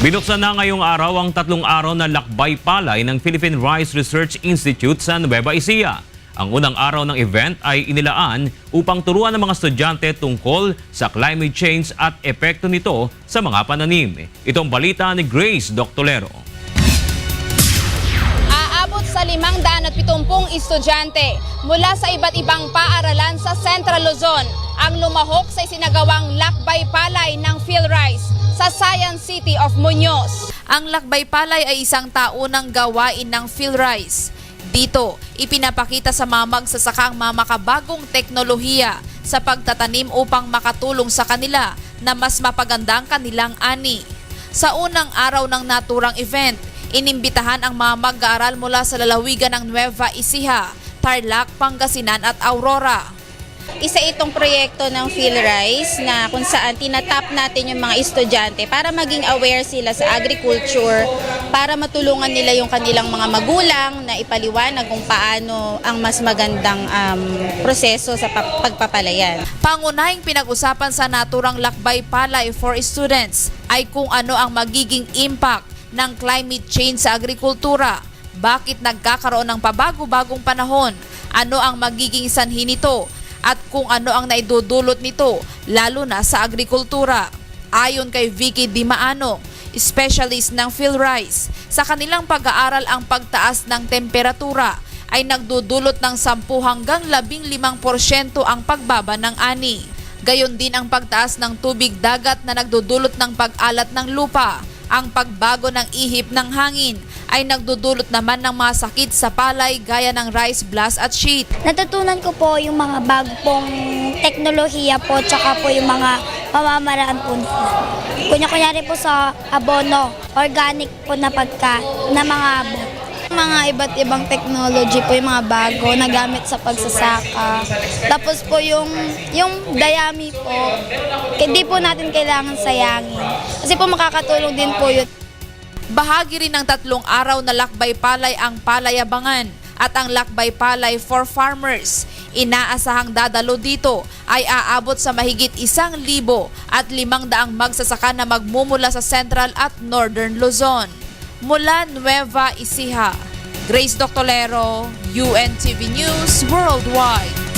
Binuksan na ngayong araw ang 3 araw na lakbay palay ng Philippine Rice Research Institute sa Nueva Ecija. Ang unang araw ng event ay inilaan upang turuan ng mga estudyante tungkol sa climate change at epekto nito sa mga pananim. Itong balita ni Grace Doctolero. Aabot sa 570 estudyante mula sa iba't ibang paaralan sa Central Luzon ang lumahok sa isinagawang lakbay palay ng PhilRice sa Science City of Muñoz. Ang lakbay palay ay isang taunang gawain ng PhilRice. Dito, ipinapakita sa mga magsasaka ang mga makabagong teknolohiya sa pagtatanim upang makatulong sa kanila na mas mapaganda ang kanilang ani. Sa unang araw ng naturang event, inimbitahan ang mga mag-aaral mula sa lalawigan ng Nueva Ecija, Tarlac, Pangasinan at Aurora. Isa itong proyekto ng PhilRice na kung saan tinatap natin yung mga estudyante para maging aware sila sa agriculture, para matulungan nila yung kanilang mga magulang na ipaliwanag kung paano ang mas magandang proseso sa pagpapalayan. Pangunahing pinag-usapan sa naturang lakbay palay for students ay kung ano ang magiging impact ng climate change sa agrikultura, bakit nagkakaroon ng pabago-bagong panahon, ano ang magiging sanhi nito, at kung ano ang naidudulot nito, lalo na sa agrikultura. Ayon kay Vicky Dimaano, specialist ng PhilRice, sa kanilang pag-aaral ang pagtaas ng temperatura ay nagdudulot ng 10 hanggang 15% ang pagbaba ng ani. Gayon din ang pagtaas ng tubig dagat na nagdudulot ng pag-alat ng lupa. Ang pagbago ng ihip ng hangin ay nagdudulot naman ng mga sakit sa palay gaya ng rice blast at sheet. Natutunan ko po yung mga bago pong teknolohiya po, tsaka po yung mga pamamaraan po nila. Kunyari po sa abono, organic po na mga abot. Mga iba't ibang technology po yung mga bago na gamit sa pagsasaka. Tapos po yung dayami po, hindi po natin kailangan sayangin. Kasi po makakatulong din po yun. Bahagi rin ng 3 araw na lakbay palay ang palayabangan at ang lakbay palay for farmers. Inaasahang dadalo dito ay aabot sa mahigit 1,500 magsasaka na magmumula sa Central at Northern Luzon. Mula Nueva Ecija, Grace Doctolero, UNTV News Worldwide.